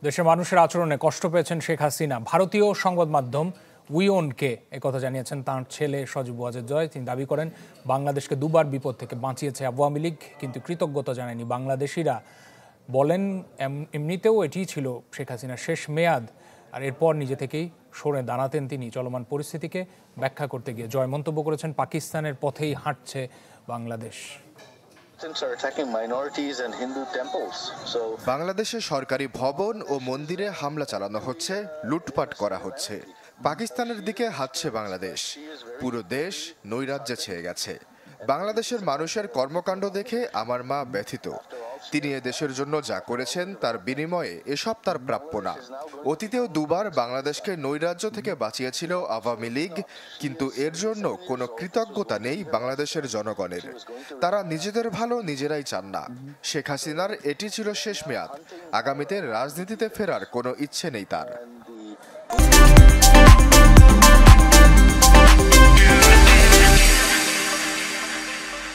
দেশের মানুষের আচরণে কষ্ট পেয়েছেন শেখ হাসিনা। ভারতীয় সংবাদ মাধ্যম উইওনকে একথা জানিয়েছেন তাঁর ছেলে সজীব ওয়াজেদ জয়। তিনি দাবি করেন, বাংলাদেশকে দুবার বিপদ থেকে বাঁচিয়েছে আওয়ামী লীগ, কিন্তু কৃতজ্ঞতা জানায়নি বাংলাদেশিরা। বলেন, এমনিতেও এটিই ছিল শেখ হাসিনার শেষ মেয়াদ। আর এরপর নিজে থেকেই সরে দাঁড়াতেন তিনি চলমান পরিস্থিতিকে ব্যাখ্যা করতে গিয়ে। জয় মন্তব্য করেছেন, পাকিস্তানের পথেই হাঁটছে বাংলাদেশ। বাংলাদেশের সরকারি ভবন ও মন্দিরে হামলা চালানো হচ্ছে, লুটপাট করা হচ্ছে। পাকিস্তানের দিকে হাঁটছে বাংলাদেশ। পুরো দেশ নৈরাজ্যে ছেয়ে গেছে। বাংলাদেশের মানুষের কর্মকাণ্ড দেখে আমার মা ব্যথিত। তিনি এদেশের জন্য যা করেছেন তার বিনিময়ে এসব তার প্রাপ্য না। অতীতেও দুবার বাংলাদেশকে নৈরাজ্য থেকে বাঁচিয়েছিল আওয়ামী লীগ, কিন্তু এর জন্য কোনো কৃতজ্ঞতা নেই বাংলাদেশের জনগণের। তারা নিজেদের ভালো নিজেরাই চান না। শেখ হাসিনার এটি ছিল শেষ মেয়াদ। আগামীতে রাজনীতিতে ফেরার কোনো ইচ্ছে নেই তার।